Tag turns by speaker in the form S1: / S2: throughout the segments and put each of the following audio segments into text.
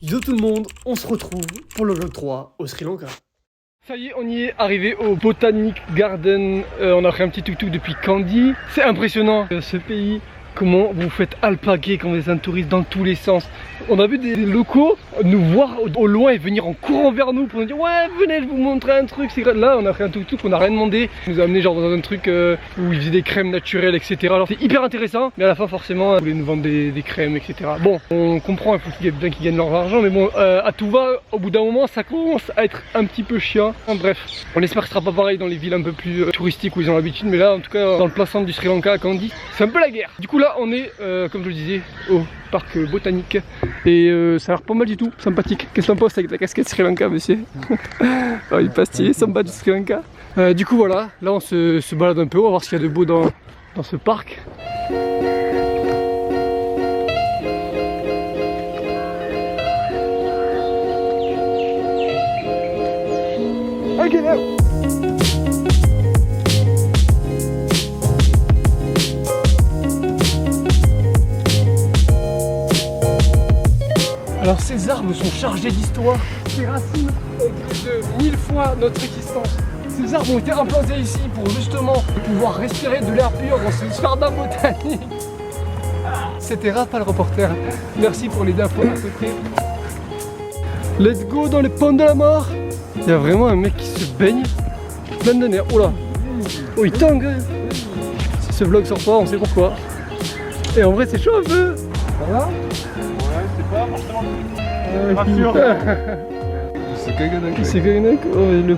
S1: Yo tout le monde, on se retrouve pour le vlog 3 au Sri Lanka. Ça y est, on y est arrivé au Botanic Garden. On a pris un petit tuk-tuk depuis Kandy. C'est impressionnant ce pays. Comment vous faites alpaguer quand vous êtes un touriste dans tous les sens. On a vu des locaux nous voir au loin et venir en courant vers nous pour nous dire ouais venez je vous montrer un truc. Là on a pris un tuk-tuk, on n'a rien demandé. Il nous a amené genre dans un truc où il faisait des crèmes naturelles etc. Alors c'est hyper intéressant mais à la fin forcément ils voulaient nous vendre des crèmes etc. Bon on comprend, il faut qu'ils gagnent leur argent mais bon à tout va au bout d'un moment ça commence à être un petit peu chiant. Bref on espère que ce sera pas pareil dans les villes un peu plus touristiques où ils ont l'habitude, mais là en tout cas dans le plein centre du Sri Lanka à Kandy c'est un peu la guerre. Du coup là on est comme je le disais au parc botanique et ça a l'air pas mal du tout, sympathique. Qu'est-ce que t'en penses avec ta casquette Sri Lanka monsieur? Oh, il est pas stylé, samba du Sri Lanka. Du coup voilà, là on se balade un peu, on va voir ce qu'il y a de beau dans ce parc. Ok là. Alors ces arbres sont chargés d'histoire, ces racines ont plus de 1000 fois notre existence. Ces arbres ont été implantés ici pour justement pouvoir respirer de l'air pur dans ce jardin botanique. C'était Rafa le reporter, merci pour les infos à ce prix. Let's go dans les ponts de la mort. Il y a vraiment un mec qui se baigne, plein de nerfs, oh là, oh il tangue. Si ce vlog sort pas, on sait pourquoi. Et en vrai c'est chaud un peu. Voilà. Pas sûr. C'est Kaganak.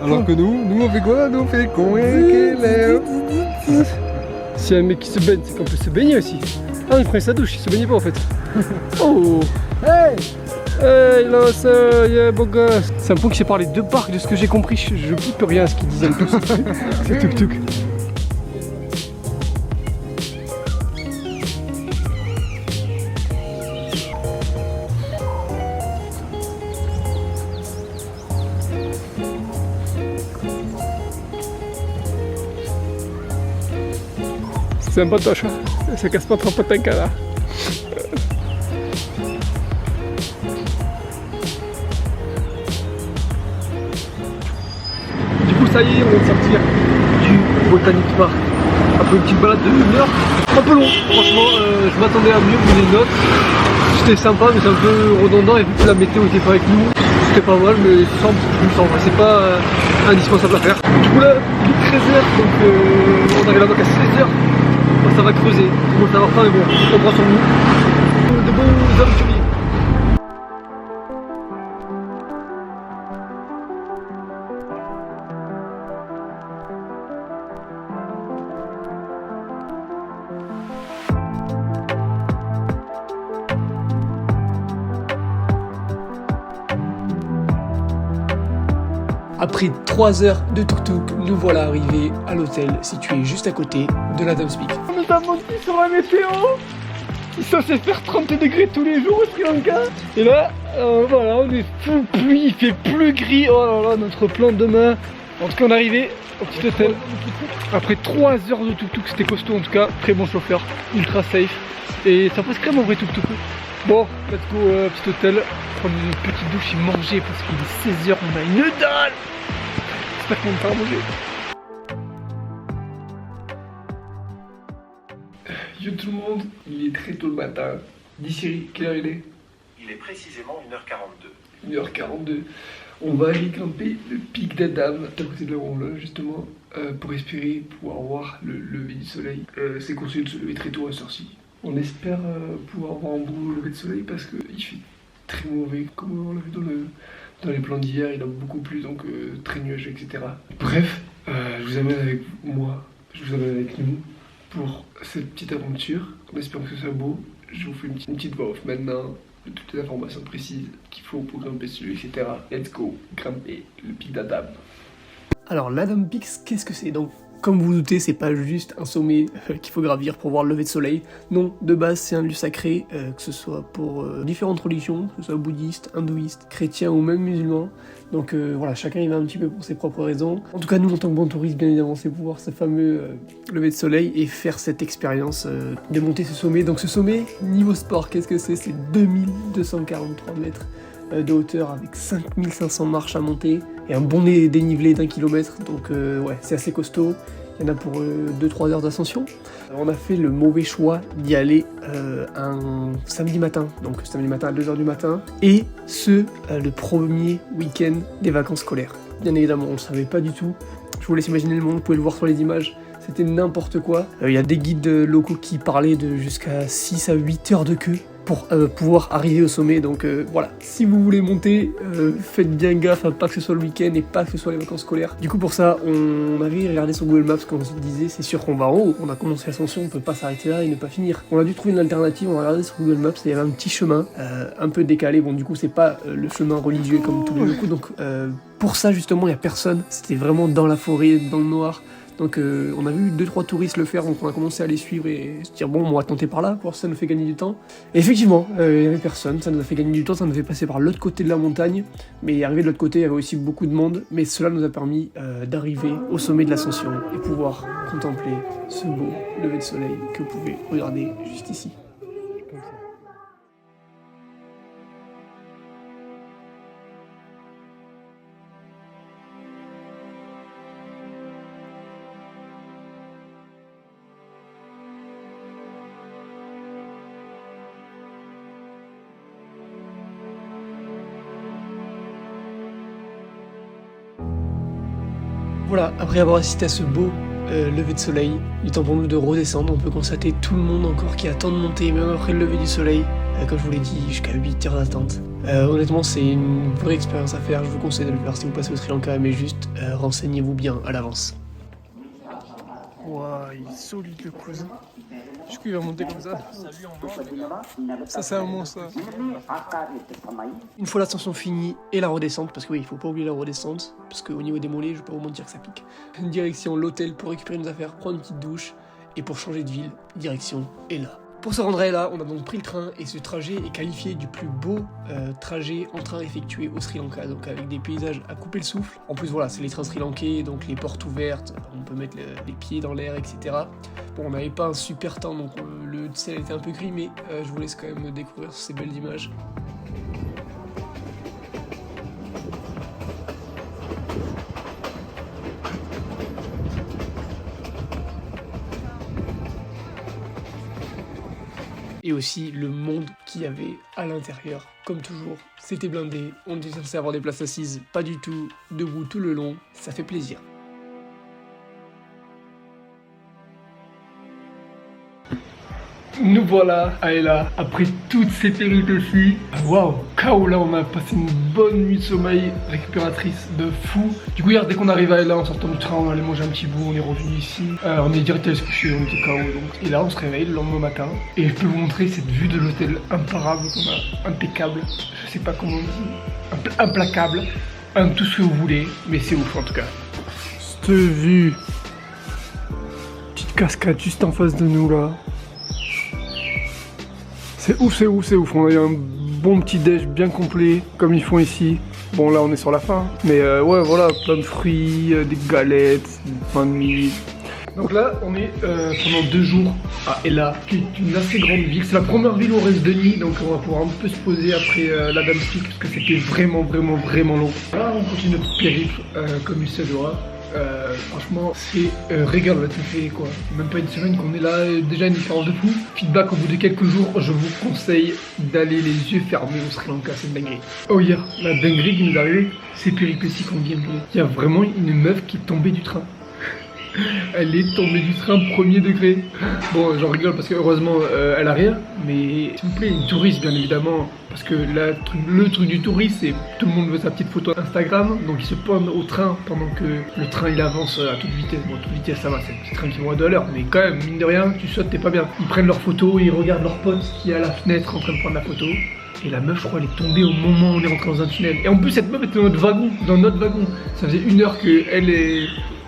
S1: Alors que nous on fait quoi? Nous on fait con et si un mec qui se baigne, c'est qu'on peut se baigner aussi. Ah il prenait sa douche, il se baignait pas en fait. Oh hey hey là ça yeah beau gosse. C'est un pont qui sépare les deux parcs de ce que j'ai compris. Je peux rien à ce qu'ils disaient tous. C'est tuk tuk. C'est un potoche, ça casse pas trop potin là. Du coup ça y est, on vient de sortir du Botanic Park. Après une petite balade de 1 heure, un peu long franchement, je m'attendais à mieux que les autres. C'était sympa mais c'est un peu redondant et vu que la météo était pas avec nous, c'était pas mal mais sans plus en vrai, c'est pas indispensable à faire. Du coup là, il est 13h donc on arrive là-bas à 16h. Ça va creuser, tout le monde savoir pas mais bon, on prend son nous. De beaux aventuriers. Après 3 heures de tuk-tuk, nous voilà arrivés à l'hôtel situé juste à côté de la Dame Speak. On nous a menti sur la météo. Ils sont censés faire 30 degrés tous les jours au Sri Lanka. Et là, voilà, on est full pluie, il fait plus gris. Oh là là, notre plan de demain. En tout cas, on est arrivé au petit hôtel. Après 3 heures de tuk-tuk, c'était costaud en tout cas. Très bon chauffeur, ultra safe. Et ça passe crème en vrai tuk-tuk. Bon, let's go, petit hôtel. Prendre une petite douche et manger parce qu'il est 16h, on a une dalle. J'espère qu'on va me faire manger. Yo tout le monde, il est très tôt le matin. Dis Siri, quelle heure il est?
S2: Il est précisément 1h42.
S1: 1h42. On va aller camper le pic d'Adam, à côté de là où on loge justement, pour respirer, pouvoir voir le lever du soleil. C'est conseillé de se lever très tôt à cette heure-ci. On espère pouvoir voir un beau lever de soleil parce qu'il fait très mauvais, comme on l'a vu dans les plans d'hier, il a beaucoup plu donc très nuageux etc. Bref, je vous amène avec moi, je vous amène avec nous pour cette petite aventure, en espérant que ce soit beau. Je vous fais une petite voix off maintenant de toutes les informations précises qu'il faut pour grimper celui etc. Let's go, grimper le pic d'Adam. Alors l'Adam Peak, qu'est-ce que c'est? Donc comme vous vous doutez, c'est pas juste un sommet qu'il faut gravir pour voir le lever de soleil. Non, de base c'est un lieu sacré, que ce soit pour différentes religions, que ce soit bouddhiste, hindouiste, chrétien ou même musulman. Donc voilà, chacun y va un petit peu pour ses propres raisons. En tout cas, nous en tant que bons touristes, bien évidemment, c'est pour voir ce fameux lever de soleil et faire cette expérience de monter ce sommet. Donc ce sommet, niveau sport, qu'est-ce que c'est? C'est 2243 mètres de hauteur avec 5500 marches à monter et un bon dénivelé d'1 km, donc ouais, c'est assez costaud. Il y en a pour 2-3 heures d'ascension. On a fait le mauvais choix d'y aller un samedi matin, donc samedi matin à 2h du matin, et le premier week-end des vacances scolaires. Bien évidemment, on ne le savait pas du tout. Je vous laisse imaginer le monde, vous pouvez le voir sur les images. C'était n'importe quoi. Il y a des guides locaux qui parlaient de jusqu'à 6 à 8 heures de queue pour pouvoir arriver au sommet. Donc voilà, si vous voulez monter, faites bien gaffe à pas que ce soit le week-end et pas que ce soit les vacances scolaires. Du coup pour ça, on avait regardé sur Google Maps, comme on se disait, c'est sûr qu'on va en haut, on a commencé l'ascension, on peut pas s'arrêter là et ne pas finir. On a dû trouver une alternative, on a regardé sur Google Maps et il y avait un petit chemin, un peu décalé. Bon du coup c'est pas le chemin religieux comme tous les autres, donc pour ça justement il y a personne, c'était vraiment dans la forêt, dans le noir. Donc on a vu 2-3 touristes le faire, donc on a commencé à les suivre et se dire bon, on va tenter par là, pour ça nous fait gagner du temps. Et effectivement, il n'y avait personne, ça nous a fait gagner du temps, ça nous fait passer par l'autre côté de la montagne, mais arrivé de l'autre côté, il y avait aussi beaucoup de monde, mais cela nous a permis d'arriver au sommet de l'ascension et pouvoir contempler ce beau lever de soleil que vous pouvez regarder juste ici. Voilà, après avoir assisté à ce beau lever de soleil, il est temps pour nous de redescendre. On peut constater tout le monde encore qui attend de monter, même après le lever du soleil. Comme je vous l'ai dit, jusqu'à 8 heures d'attente. Honnêtement, c'est une vraie expérience à faire. Je vous conseille de le faire si vous passez au Sri Lanka, mais juste renseignez-vous bien à l'avance. Waouh, il est solide le cousin. Du coup, il va monter comme ça. Ça, c'est un monstre. Une fois l'ascension finie et la redescente, parce que oui, il faut pas oublier la redescente, parce qu'au niveau des mollets, je peux vous mentir que ça pique. Direction l'hôtel pour récupérer nos affaires, prendre une petite douche, et pour changer de ville, direction Ella. Pour se rendre à Ella, on a donc pris le train et ce trajet est qualifié du plus beau trajet en train effectué au Sri Lanka, donc avec des paysages à couper le souffle. En plus voilà, c'est les trains sri-lankais, donc les portes ouvertes, on peut mettre les pieds dans l'air, etc. Bon, on n'avait pas un super temps, donc le ciel était un peu gris, mais je vous laisse quand même découvrir ces belles images. Et aussi le monde qu'il y avait à l'intérieur. Comme toujours, c'était blindé, on était censé avoir des places assises, pas du tout, debout tout le long, ça fait plaisir. Nous voilà à Ella, après toutes ces péripéties. Waouh, KO là, on a passé une bonne nuit de sommeil récupératrice de fou. Du coup hier, dès qu'on arrive à Ella, en sortant du train, on allait manger un petit bout, on est revenu ici. On est direct allé se coucher, on était KO donc. Et là on se réveille le lendemain matin. Et je peux vous montrer cette vue de l'hôtel imparable qu'on a, impeccable. Je sais pas comment on dit, implacable, tout ce que vous voulez, mais c'est ouf en tout cas. Cette vue, petite cascade juste en face de nous là. C'est ouf, c'est ouf, c'est ouf. On a eu un bon petit déj bien complet, comme ils font ici. Bon, là, on est sur la fin. Mais ouais, voilà, plein de fruits, des galettes, du pain de mie. Donc là, on est pendant 2 jours à Ella, qui est une assez grande ville. C'est la première ville où on reste de nuit, donc on va pouvoir un peu se poser après la Dame Peak, parce que c'était vraiment long. Là, on continue notre périple, comme il se doit. Franchement c'est régal là, tout fait quoi, même pas une semaine qu'on est là, déjà une différence de fou. Feedback au bout de quelques jours, je vous conseille d'aller les yeux fermés au Sri Lanka, c'est une dinguerie. Oh hier, la dinguerie qui nous est arrivée, c'est péripéties qu'on vient de jouer. Il y a vraiment une meuf qui est tombée du train. Elle est tombée du train premier degré. Bon, j'en rigole parce que heureusement elle a rien, mais s'il vous plaît, une touriste bien évidemment, parce que là, le truc du touriste, c'est tout le monde veut sa petite photo Instagram, donc ils se pendent au train pendant que le train il avance à toute vitesse. Bon, à toute vitesse ça va, c'est un petit train qui va à 2 à l'heure, mais quand même, mine de rien, tu sautes, t'es pas bien. Ils prennent leurs photos, ils regardent leur pote qui est à la fenêtre en train de prendre la photo. Et la meuf, je crois, elle est tombée au moment où on est rentré dans un tunnel. Et en plus, cette meuf était dans notre wagon. Ça faisait 1 heure qu'elle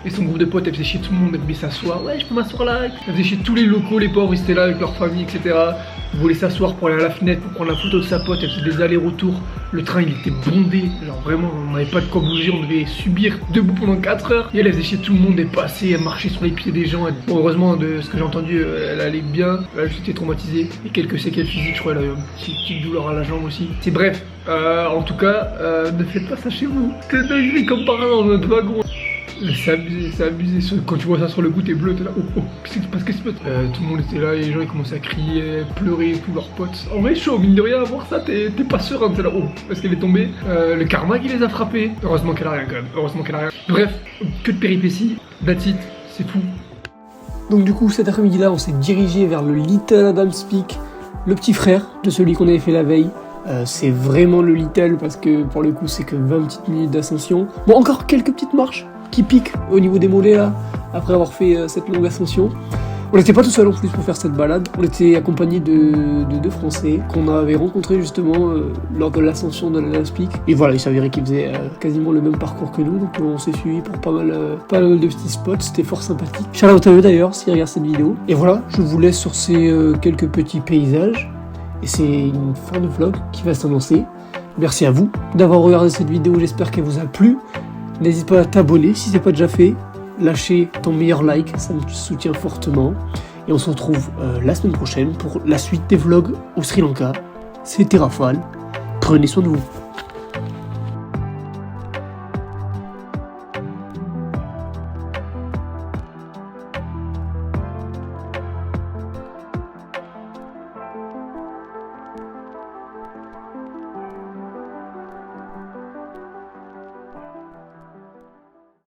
S1: et Et son groupe de potes, elle faisait chier tout le monde, elle devait s'asseoir. Ouais, je peux m'asseoir là. Elle faisait chier tous les locaux, les pauvres, ils étaient là avec leur famille, etc. Ils voulaient s'asseoir pour aller à la fenêtre, pour prendre la photo de sa pote. Elle faisait des allers-retours. Le train, il était bondé. Genre vraiment, on n'avait pas de quoi bouger, on devait subir debout pendant 4 heures. Et elle faisait chier tout le monde, elle passait, elle marchait sur les pieds des gens. Bon, heureusement, de ce que j'ai entendu, elle allait bien. Elle a juste été traumatisée. Et quelques séquelles physiques, je crois, elle a eu une petite douleur à la jambe aussi. C'est bref. En tout cas, ne faites pas ça chez vous. T'es dingue comme par hasard dans notre wagon. C'est abusé, quand tu vois ça sur le coup, t'es bleu, t'es là, oh, qu'est-ce qui se passe, tout le monde était là, et les gens ils commençaient à crier, pleurer, tous leurs potes. En vrai, chaud, mine de rien, à voir ça, t'es pas serein, t'es là, oh, est-ce qu'elle est tombée? Le karma qui les a frappés. Heureusement qu'elle a rien quand même, heureusement qu'elle a rien. Bref, que de péripéties, that's it, c'est tout. Donc du coup, cet après-midi-là, on s'est dirigé vers le Little Adams Peak, le petit frère de celui qu'on avait fait la veille. C'est vraiment le Little parce que pour le coup, c'est que 20 petites minutes d'ascension. Bon, encore quelques petites marches qui piquent au niveau des mollets là, après avoir fait cette longue ascension. On n'était pas tout seul en plus pour faire cette balade, on était accompagné de 2 Français qu'on avait rencontrés justement lors de l'ascension de la Peak. Et voilà, il s'avérait qu'ils faisaient quasiment le même parcours que nous, donc on s'est suivi pour pas mal de petits spots, c'était fort sympathique. Shout out à eux d'ailleurs s'ils regardent cette vidéo. Et voilà, je vous laisse sur ces quelques petits paysages, et c'est une fin de vlog qui va s'annoncer. Merci à vous d'avoir regardé cette vidéo, j'espère qu'elle vous a plu. N'hésite pas à t'abonner si c'est pas déjà fait. Lâchez ton meilleur like, ça me soutient fortement. Et on se retrouve la semaine prochaine pour la suite des vlogs au Sri Lanka. C'était Rafale. Prenez soin de vous.